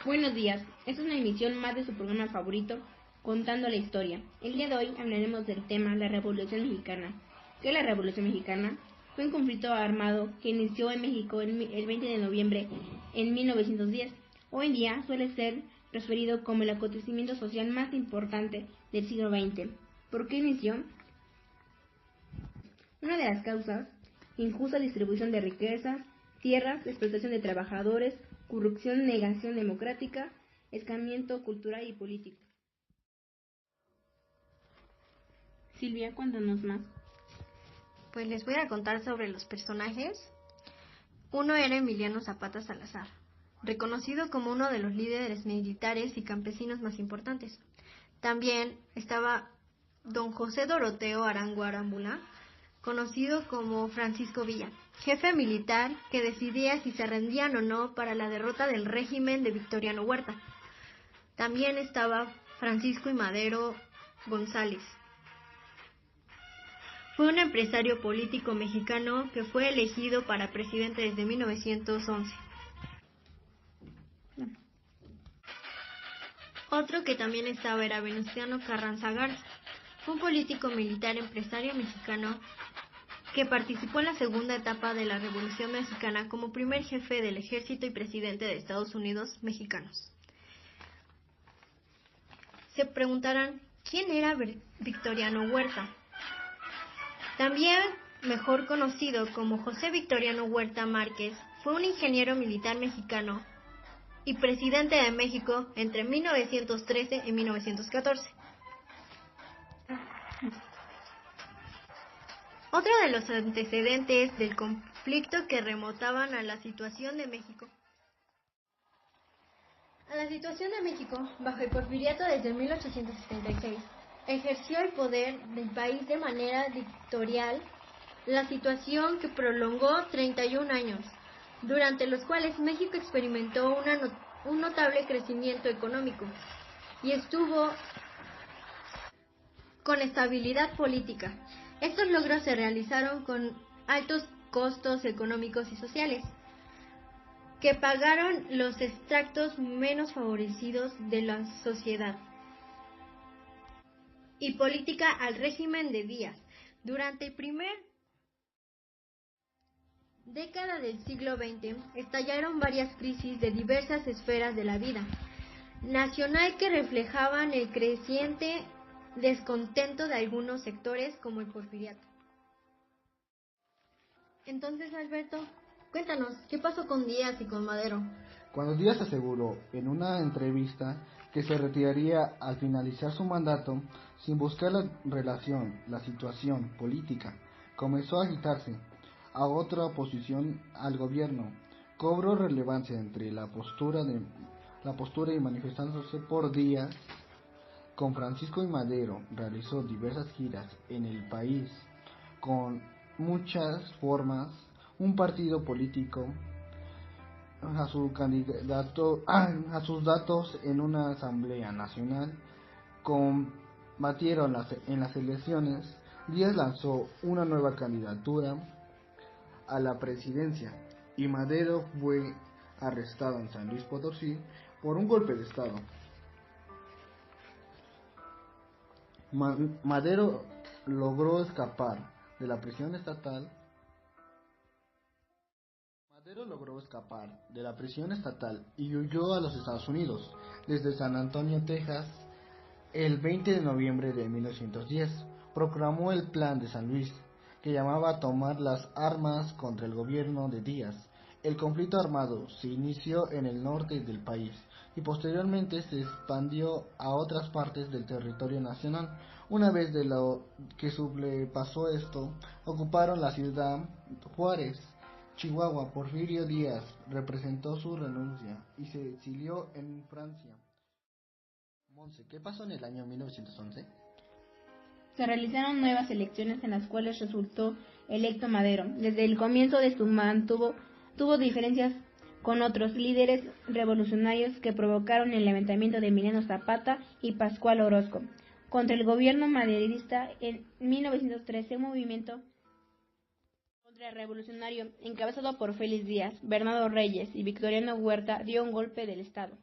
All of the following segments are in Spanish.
Buenos días, esta es una emisión más de su programa favorito, Contando la Historia. El día de hoy hablaremos del tema la Revolución Mexicana. ¿Qué es la Revolución Mexicana? Fue un conflicto armado que inició en México el 20 de noviembre en 1910. Hoy en día suele ser referido como el acontecimiento social más importante del siglo XX. ¿Por qué inició? Una de las causas, injusta distribución de riquezas, tierras, explotación de trabajadores, corrupción, negación democrática, escalamiento cultural y político. Silvia, cuéntanos más. Pues les voy a contar sobre los personajes. Uno era Emiliano Zapata Salazar, reconocido como uno de los líderes militares y campesinos más importantes. También estaba don José Doroteo Arango Arambula, conocido como Francisco Villa, jefe militar que decidía si se rendían o no para la derrota del régimen de Victoriano Huerta. También estaba Francisco I. Madero González. Fue un empresario político mexicano que fue elegido para presidente desde 1911. Otro que también estaba era Venustiano Carranza Garza, un político militar empresario mexicano que participó en la segunda etapa de la Revolución Mexicana como primer jefe del ejército y presidente de Estados Unidos mexicanos. Se preguntarán, ¿quién era Victoriano Huerta? También mejor conocido como José Victoriano Huerta Márquez, fue un ingeniero militar mexicano y presidente de México entre 1913 y 1914. Otro de los antecedentes del conflicto que remontaban a la situación de México. Bajo el porfiriato desde 1876, ejerció el poder del país de manera dictatorial, la situación que prolongó 31 años, durante los cuales México experimentó un notable crecimiento económico y estuvo con estabilidad política. Estos logros se realizaron con altos costos económicos y sociales, que pagaron los extractos menos favorecidos de la sociedad, y política al régimen de Díaz. Durante la primera década del siglo XX, estallaron varias crisis de diversas esferas de la vida nacional que reflejaban el creciente descontento de algunos sectores como el porfiriato. Entonces, Alberto, cuéntanos, ¿qué pasó con Díaz y con Madero? Cuando Díaz aseguró en una entrevista que se retiraría al finalizar su mandato, sin buscar la situación política comenzó a agitarse a otra oposición al gobierno. Cobró relevancia entre la postura y manifestándose por Díaz. Con Francisco y Madero realizó diversas giras en el país con muchas formas, un partido político a su candidato, a sus datos en una asamblea nacional, combatieron en las elecciones. Díaz lanzó una nueva candidatura a la presidencia y Madero fue arrestado en San Luis Potosí por un golpe de estado. Madero logró escapar de la prisión estatal y huyó a los Estados Unidos desde San Antonio, Texas. El 20 de noviembre de 1910 proclamó el Plan de San Luis, que llamaba a tomar las armas contra el gobierno de Díaz. El conflicto armado se inició en el norte del país y posteriormente se expandió a otras partes del territorio nacional. Una vez de lo que sobrepasó esto, ocuparon la ciudad Juárez, Chihuahua. Porfirio Díaz representó su renuncia y se exilió en Francia. Monse, ¿qué pasó en el año 1911? Se realizaron nuevas elecciones en las cuales resultó electo Madero. Desde el comienzo de su mandato tuvo diferencias con otros líderes revolucionarios que provocaron el levantamiento de Emiliano Zapata y Pascual Orozco contra el gobierno maderista. En 1913, un movimiento contrarrevolucionario encabezado por Félix Díaz, Bernardo Reyes y Victoriano Huerta dio un golpe de estado.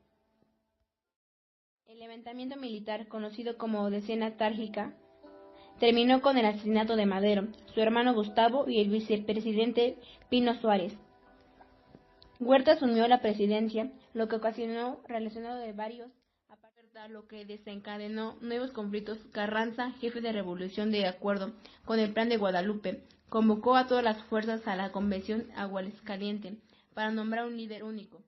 El levantamiento militar, conocido como Decena Trágica, terminó con el asesinato de Madero, su hermano Gustavo y el vicepresidente Pino Suárez. Huerta asumió la presidencia, lo que ocasionó relacionado de varios apartados, lo que desencadenó nuevos conflictos. Carranza, jefe de revolución de acuerdo con el Plan de Guadalupe, convocó a todas las fuerzas a la convención Aguascalientes para nombrar un líder único.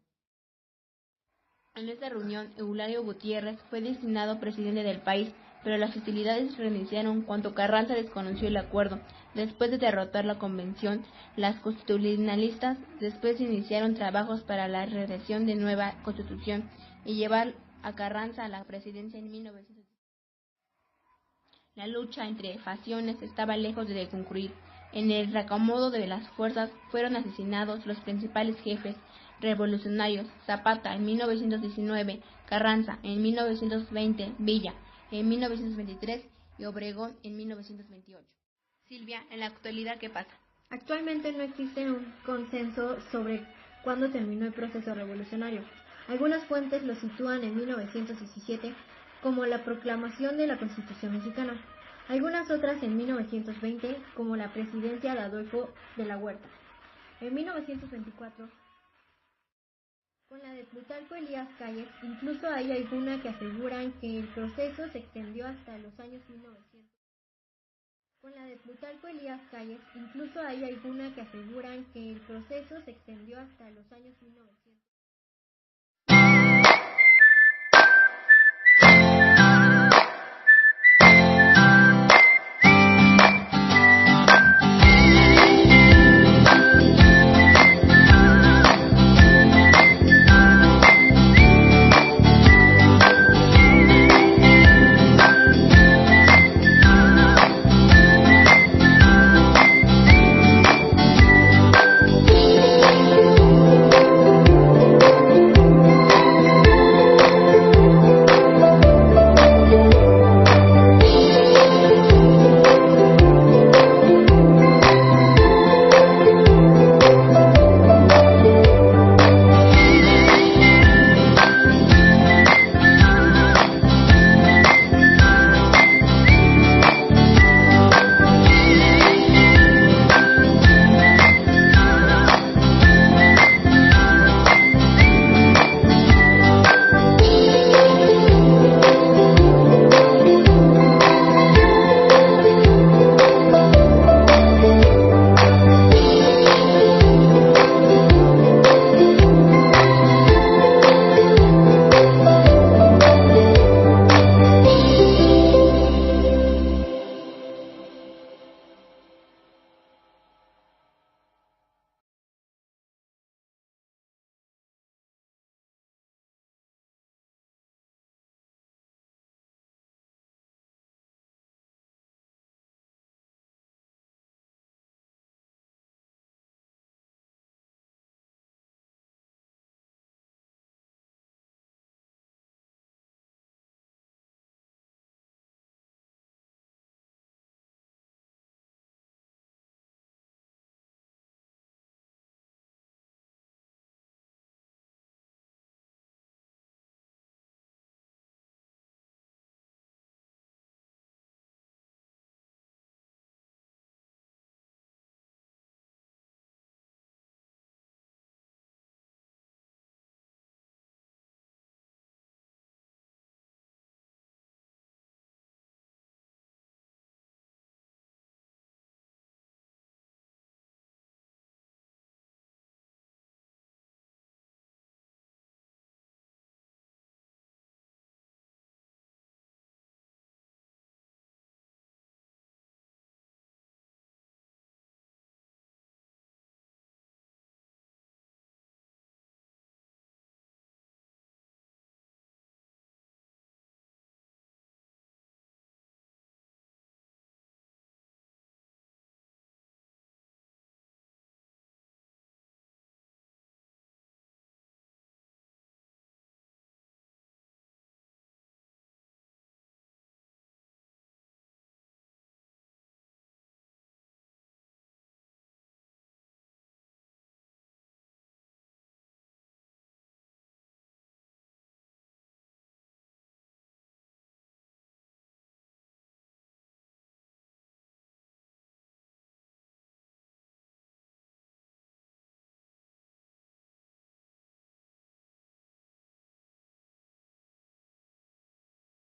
En esta reunión, Eulalio Gutiérrez fue designado presidente del país, pero las hostilidades reiniciaron cuando Carranza desconoció el acuerdo. Después de derrotar la convención, las constitucionalistas después iniciaron trabajos para la redacción de nueva constitución y llevar a Carranza a la presidencia en 1910. La lucha entre facciones estaba lejos de concluir. En el reacomodo de las fuerzas fueron asesinados los principales jefes revolucionarios: Zapata en 1919, Carranza en 1920, Villa en 1923 y Obregón en 1928. Silvia, en la actualidad, ¿qué pasa? Actualmente no existe un consenso sobre cuándo terminó el proceso revolucionario. Algunas fuentes lo sitúan en 1917 como la proclamación de la Constitución mexicana, algunas otras en 1920 como la presidencia de Adolfo de la Huerta. En 1924, con la de Plutarco Elías Calles, incluso hay alguna que aseguran que el proceso se extendió hasta los años 1900. Con la de Plutarco Elías Calles, incluso hay alguna que aseguran que el proceso se extendió hasta los años 1900.